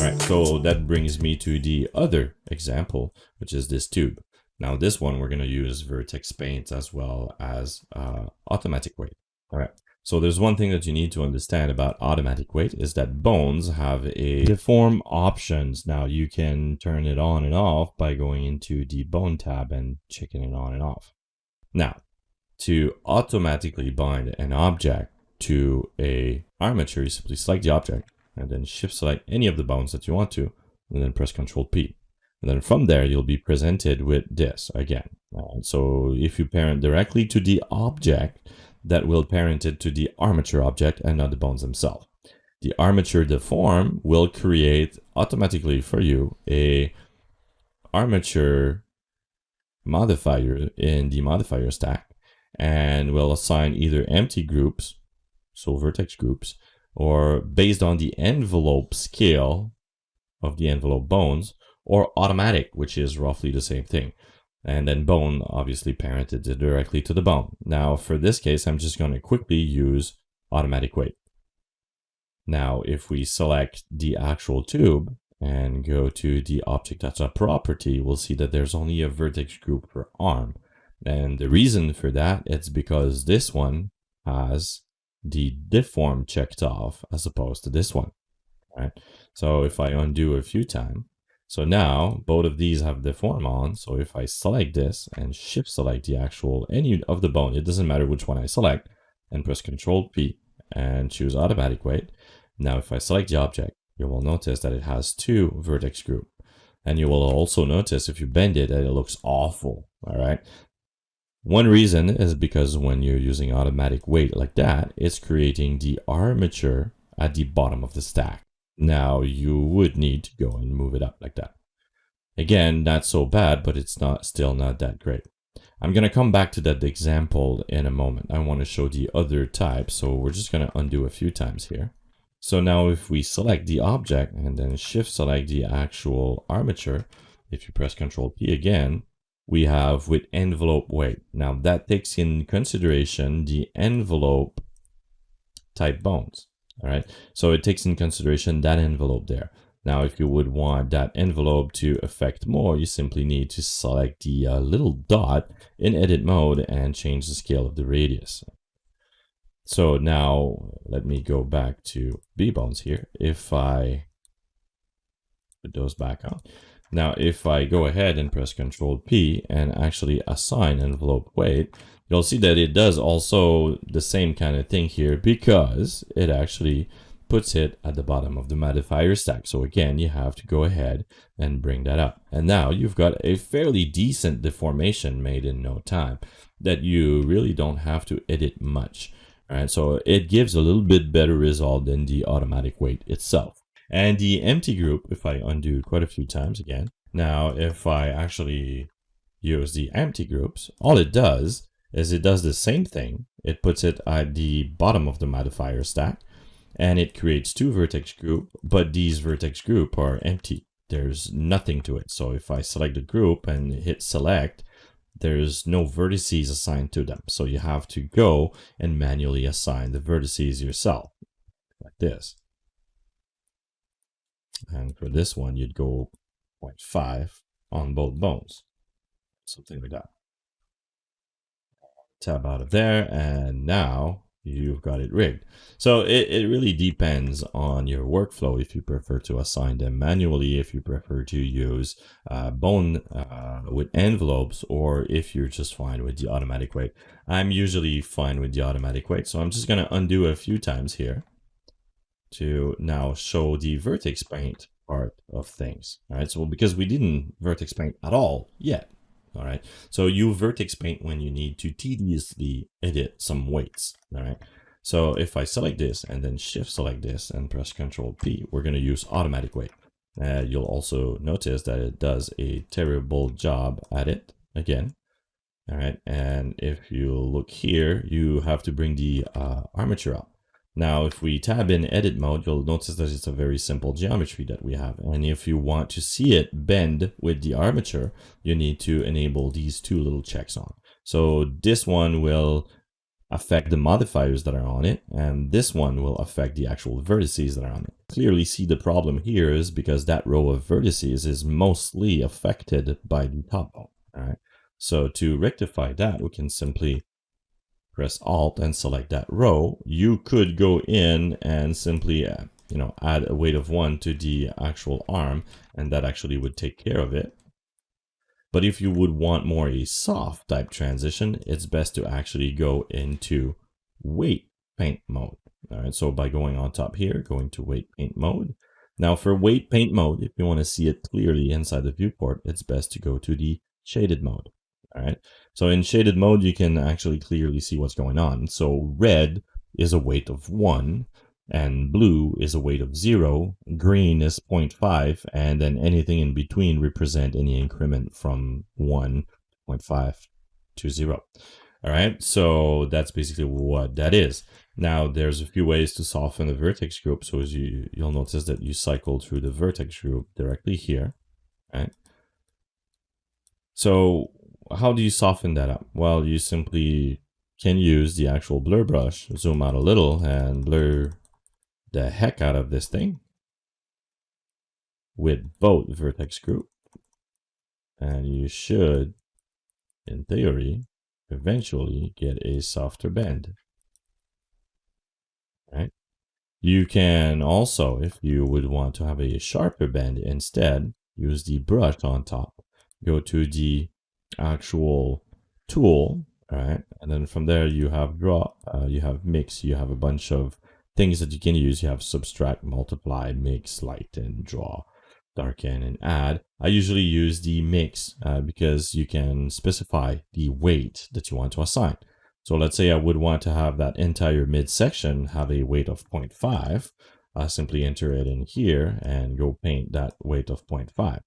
All right, so that brings me to the other example, which is this tube. Now this one, we're gonna use vertex paint as well as automatic weight. All right, so there's one thing that you need to understand about automatic weight is that bones have a deform options. Now you can turn it on and off by going into the bone tab and checking it on and off. Now, to automatically bind an object to a armature, you simply select the object and then shift select any of the bones that you want to, and then press Ctrl P. And then from there, you'll be presented with this again. So if you parent directly to the object, that will parent it to the armature object and not the bones themselves. The armature deform will create automatically for you a armature modifier in the modifier stack, and will assign either empty groups, so vertex groups, or based on the envelope scale of the envelope bones, or automatic, which is roughly the same thing. And then bone obviously parented directly to the bone. Now for this case, I'm just going to quickly use automatic weight. Now if we select the actual tube and go to the object as a property, we'll see that there's only a vertex group per arm. And the reason for that is because this one has the deform checked off as opposed to this one. Right? So if I undo a few times, so now both of these have deform on. So if I select this and shift select the actual any of the bone, it doesn't matter which one I select, and press Ctrl P and choose automatic weight. Now if I select the object, you will notice that it has two vertex group. And you will also notice if you bend it that it looks awful. All right. One reason is because when you're using automatic weight like that, it's creating the armature at the bottom of the stack. Now you would need to go and move it up like that. Again, not so bad, but it's still not that great. I'm going to come back to that example in a moment. I want to show the other type, so we're just going to undo a few times here. So now if we select the object and then shift select the actual armature, if you press Ctrl P again, we have with envelope weight. Now that takes in consideration the envelope type bones. All right, so it takes in consideration that envelope there. Now, if you would want that envelope to affect more, you simply need to select the little dot in edit mode and change the scale of the radius. So now let me go back to B bones here. If I put those back on. Now, if I go ahead and press Ctrl P and actually assign envelope weight, you'll see that it does also the same kind of thing here because it actually puts it at the bottom of the modifier stack. So again, you have to go ahead and bring that up. And now you've got a fairly decent deformation made in no time that you really don't have to edit much. All right, so it gives a little bit better result than the automatic weight itself. And the empty group, if I undo quite a few times again, now if I actually use the empty groups, all it does is it does the same thing. It puts it at the bottom of the modifier stack and it creates two vertex group, but these vertex group are empty. There's nothing to it. So if I select the group and hit select, there's no vertices assigned to them. So you have to go and manually assign the vertices yourself like this. And for this one, you'd go 0.5 on both bones, something like that. Tab out of there, and now you've got it rigged. So it really depends on your workflow if you prefer to assign them manually, if you prefer to use bone with envelopes, or if you're just fine with the automatic weight. I'm usually fine with the automatic weight, so I'm just going to undo a few times here to now show the vertex paint part of things. All right, so because we didn't vertex paint at all yet. All right, so you vertex paint when you need to tediously edit some weights. All right, so if I select this and then shift select this and press Ctrl P, we're going to use automatic weight. You'll also notice that it does a terrible job at it again. All right, and if you look here, you have to bring the armature up. Now, if we tab in edit mode, you'll notice that it's a very simple geometry that we have. And if you want to see it bend with the armature, you need to enable these two little checks on. So this one will affect the modifiers that are on it, and this one will affect the actual vertices that are on it. Clearly see the problem here is because that row of vertices is mostly affected by the top bone. All right. So to rectify that, we can simply press Alt and select that row. You could go in and simply add a weight of 1 to the actual arm, and that actually would take care of it. But if you would want more a soft type transition, it's best to actually go into weight paint mode. All right, so by going on top here, going to weight paint mode. Now for weight paint mode, if you want to see it clearly inside the viewport, it's best to go to the shaded mode. All right, so in shaded mode, you can actually clearly see what's going on. So red is a weight of 1, and blue is a weight of 0, green is 0.5, and then anything in between represent any increment from 1, 0.5 to 0. All right, so that's basically what that is. Now, there's a few ways to soften the vertex group. So as you'll notice that you cycle through the vertex group directly here, right? So how do you soften that up? Well, you simply can use the actual blur brush, zoom out a little, and blur the heck out of this thing with both vertex group, and you should, in theory, eventually get a softer bend. Right? You can also, if you would want to have a sharper bend instead, use the brush on top. Go to the actual tool, all right, and then from there you have draw, you have mix, you have a bunch of things that you can use. You have subtract, multiply, mix, lighten, draw, darken, and add. I usually use the mix because you can specify the weight that you want to assign. So let's say I would want to have that entire midsection have a weight of 0.5. I simply enter it in here and go paint that weight of 0.5.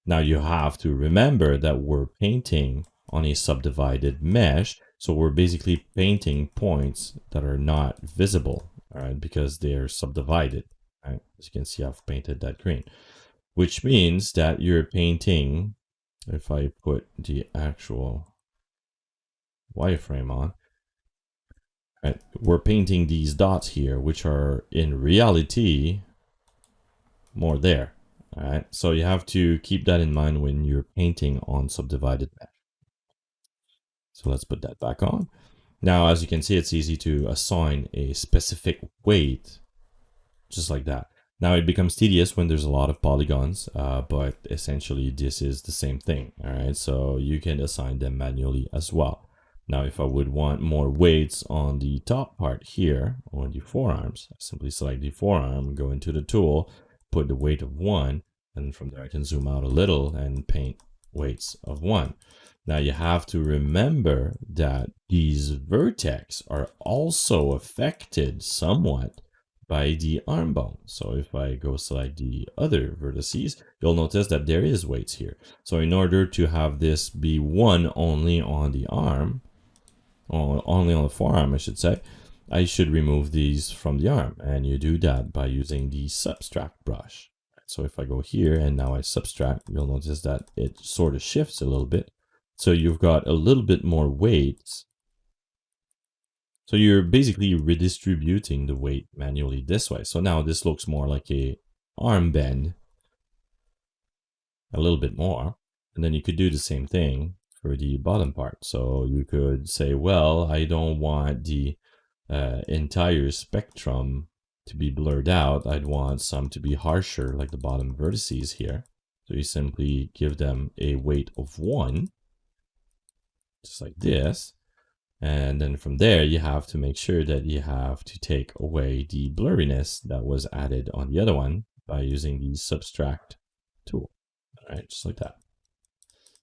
Now you have to remember that we're painting on a subdivided mesh. So we're basically painting points that are not visible. All right, because they're subdivided. Right? As you can see, I've painted that green, which means that you're painting, if I put the actual wireframe on, right, we're painting these dots here, which are in reality more there. All right, so you have to keep that in mind when you're painting on subdivided mesh. So let's put that back on. Now, as you can see, it's easy to assign a specific weight, just like that. Now, it becomes tedious when there's a lot of polygons, but essentially this is the same thing, all right? So you can assign them manually as well. Now, if I would want more weights on the top part here, on the forearms, I simply select the forearm, go into the tool, put the weight of 1, and from there I can zoom out a little and paint weights of 1. Now you have to remember that these vertex are also affected somewhat by the arm bone. So if I go select the other vertices, you'll notice that there is weights here. So in order to have this be 1 only on the arm, or only on the forearm, I should say, I should remove these from the arm. And you do that by using the subtract brush. So if I go here and now I subtract, you'll notice that it sort of shifts a little bit. So you've got a little bit more weight. So you're basically redistributing the weight manually this way. So now this looks more like a arm bend, a little bit more. And then you could do the same thing for the bottom part. So you could say, well, I don't want the entire spectrum to be blurred out. I'd want some to be harsher, like the bottom vertices here. So you simply give them a weight of 1. Just like this, and then from there you have to make sure that you have to take away the blurriness that was added on the other one by using the subtract tool. All right, just like that.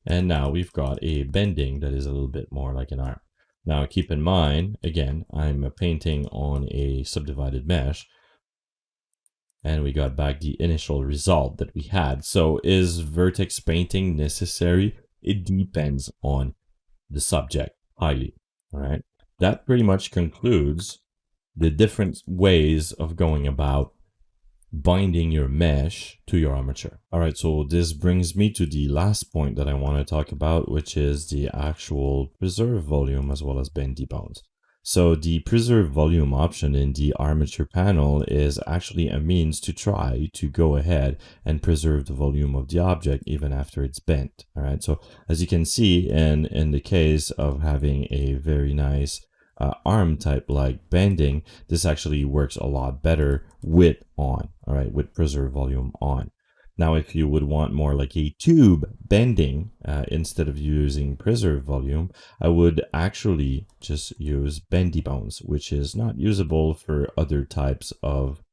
And now we've got a bending that is a little bit more like an arm. Now keep in mind, again, I'm painting on a subdivided mesh, and we got back the initial result that we had. So is vertex painting necessary? It depends on the subject highly. All right, that pretty much concludes the different ways of going about binding your mesh to your armature. All right, so this brings me to the last point that I want to talk about, which is the actual preserve volume as well as bend debones. So the preserve volume option in the armature panel is actually a means to try to go ahead and preserve the volume of the object even after it's bent. All right. So as you can see, in the case of having a very nice arm type like bending, this actually works a lot better with on, all right, with preserve volume on. Now, if you would want more like a tube bending, instead of using preserve volume, I would actually just use bendy bones, which is not usable for other types of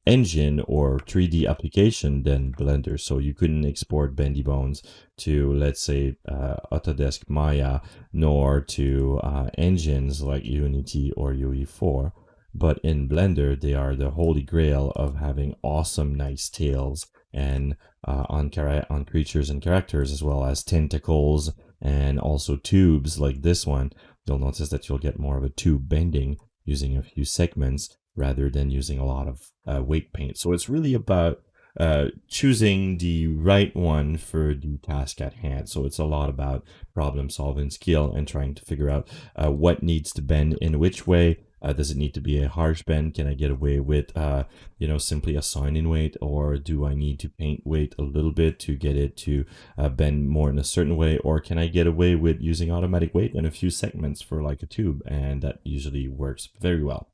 engine or 3D application than Blender. So you couldn't export bendy bones to, let's say, Autodesk Maya, nor to engines like Unity or UE4. But in Blender, they are the holy grail of having awesome, nice tails and on creatures and characters, as well as tentacles and also tubes like this one. You'll notice that you'll get more of a tube bending using a few segments rather than using a lot of weight paint. So it's really about choosing the right one for the task at hand. So it's a lot about problem solving skill and trying to figure out what needs to bend in which way. Does it need to be a harsh bend? Can I get away with, simply assigning weight, or do I need to paint weight a little bit to get it to bend more in a certain way? Or can I get away with using automatic weight and a few segments for like a tube? And that usually works very well.